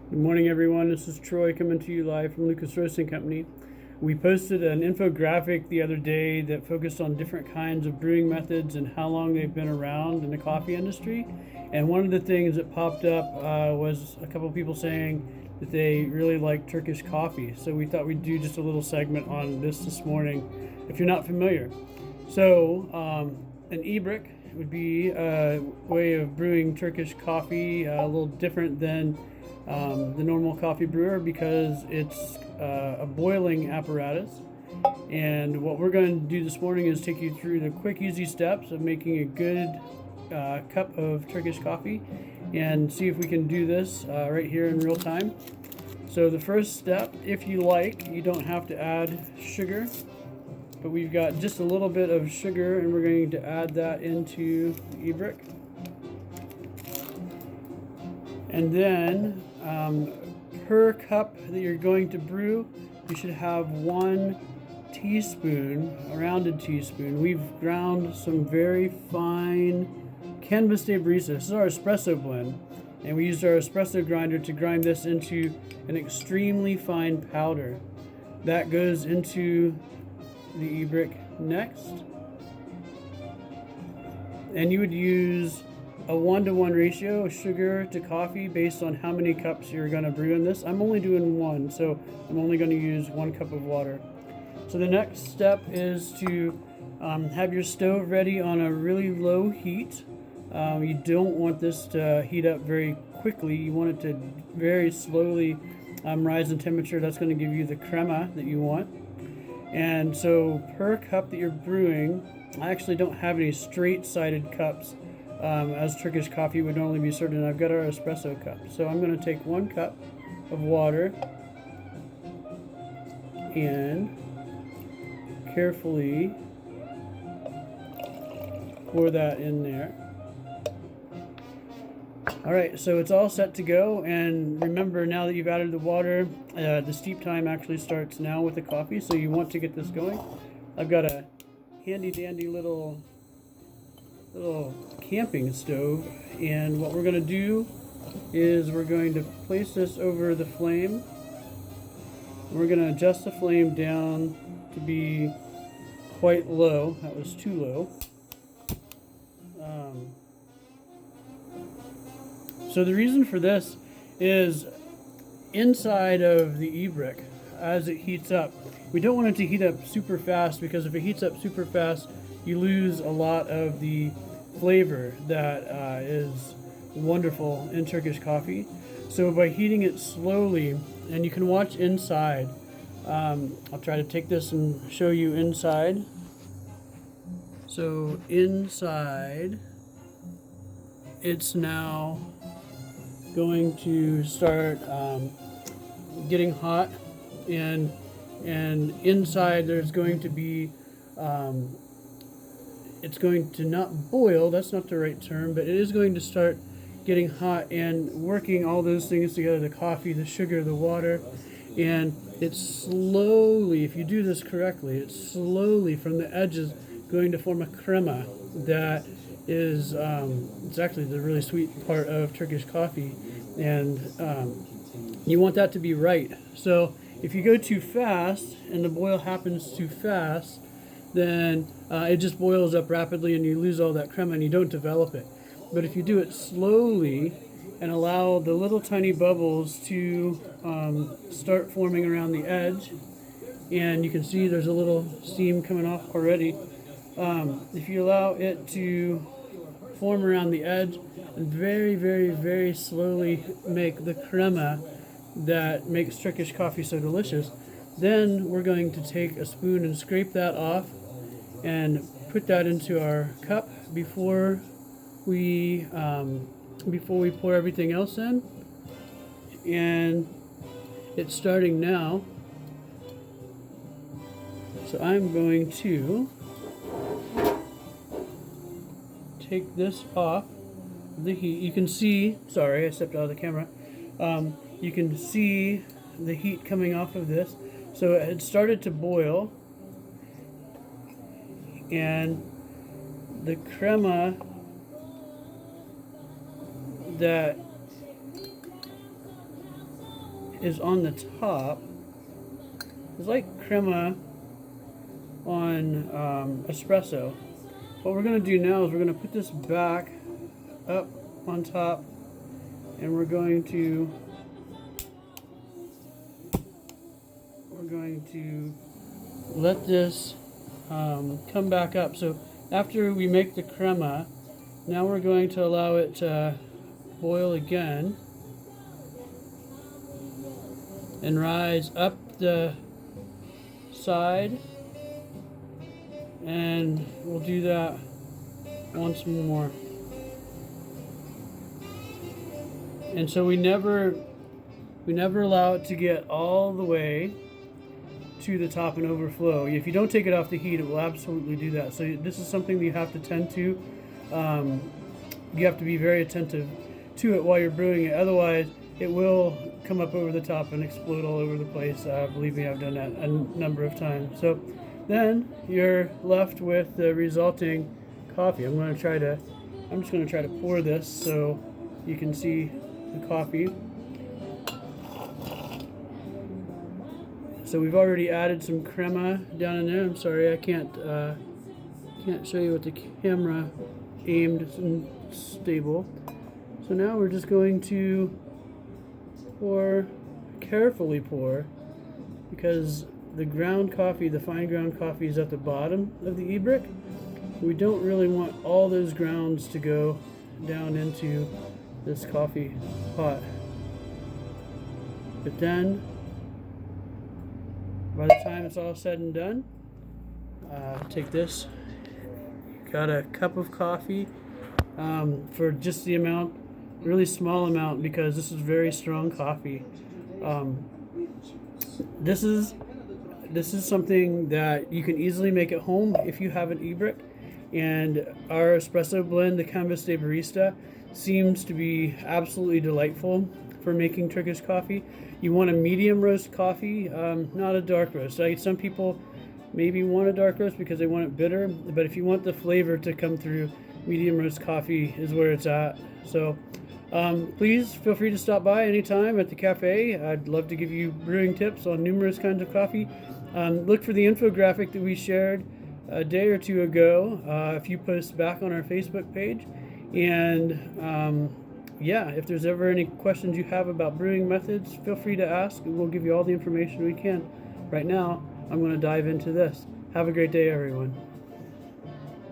Good morning, everyone. This is Troy coming to you live from Lucas Roasting Company. We posted an infographic the other day that focused on different kinds of brewing methods and how long they've been around in the coffee industry. And one of the things that popped up was a couple of people saying that they really like Turkish coffee. So we thought we'd do just a little segment on this morning if you're not familiar. So an e-brick would be a way of brewing Turkish coffee, a little different than the normal coffee brewer because it's a boiling apparatus. And what we're going to do this morning is take you through the quick, easy steps of making a good cup of Turkish coffee and see if we can do this right here in real time. So the first step, if you like, you don't have to add sugar, but we've got just a little bit of sugar and we're going to add that into the e-brick. And then per cup that you're going to brew, you should have 1 teaspoon, a rounded teaspoon. We've ground some very fine Canvas de Barista. This is our espresso blend, and we used our espresso grinder to grind this into an extremely fine powder. That goes into the e-brick next. And you would use a 1-to-1 ratio of sugar to coffee based on how many cups you're going to brew in this. I'm only doing 1, so I'm only going to use 1 cup of water. So the next step is to have your stove ready on a really low heat. You don't want this to heat up very quickly. You want it to very slowly rise in temperature. That's going to give you the crema that you want. And so per cup that you're brewing, I actually don't have any straight-sided cups as Turkish coffee would normally be served, and I've got our espresso cup. So I'm going to take 1 cup of water and carefully pour that in there. Alright, so it's all set to go, and remember, now that you've added the water, the steep time actually starts now with the coffee, so you want to get this going. I've got a handy dandy little camping stove, and what we're going to do is we're going to place this over the flame. We're going to adjust the flame down to be quite low. That was too low. So the reason for this is inside of the e-brick, as it heats up, we don't want it to heat up super fast, because if it heats up super fast, you lose a lot of the flavor that is wonderful in Turkish coffee. So by heating it slowly, and you can watch inside, I'll try to take this and show you inside. So inside, it's now going to start getting hot, and inside there's going to be it's going to not boil, that's not the right term, but it is going to start getting hot and working all those things together, the coffee, the sugar, the water, and it's slowly, if you do this correctly, it's slowly from the edges going to form a crema that is, it's actually the really sweet part of Turkish coffee, and you want that to be right. So if you go too fast and the boil happens too fast, then it just boils up rapidly and you lose all that crema and you don't develop it. But if you do it slowly and allow the little tiny bubbles to start forming around the edge, and you can see there's a little steam coming off already, if you allow it to form around the edge and very, very, very slowly make the crema that makes Turkish coffee so delicious, then we're going to take a spoon and scrape that off and put that into our cup before we pour everything else in. And it's starting now. So I'm going to take this off the heat. You can see, sorry, I stepped out of the camera. You can see the heat coming off of this. So it had started to boil, and the crema that is on the top. It's like crema on espresso. What we're going to do now is we're going to put this back up on top, and we're going to let this come back up. So after we make the crema, now we're going to allow it to boil again and rise up the side, and we'll do that once more. And so we never allow it to get all the way to the top and overflow. If you don't take it off the heat, it will absolutely do that. So this is something that you have to tend to. You have to be very attentive to it while you're brewing it. Otherwise, it will come up over the top and explode all over the place. Believe me, I've done that a number of times. So then you're left with the resulting coffee. I'm just going to try to pour this so you can see the coffee. So we've already added some crema down in there. I'm sorry, I can't show you with the camera aimed and stable. So now we're just going to carefully pour, because the ground coffee, the fine ground coffee, is at the bottom of the e-brick. We don't really want all those grounds to go down into this coffee pot. But then, by the time it's all said and done, take this. Got a cup of coffee for just the amount, really small amount, because this is very strong coffee. This is something that you can easily make at home if you have an e-brick. And our espresso blend, the Canvas de Barista, seems to be absolutely delightful for making Turkish coffee. You want a medium roast coffee, not a dark roast. Some people maybe want a dark roast because they want it bitter, but if you want the flavor to come through, medium roast coffee is where it's at. So please feel free to stop by anytime at the cafe. I'd love to give you brewing tips on numerous kinds of coffee. Look for the infographic that we shared a day or two ago, a few posts back on our Facebook page. And yeah, if there's ever any questions you have about brewing methods, feel free to ask, and we'll give you all the information we can. Right now, I'm going to dive into this. Have a great day, everyone.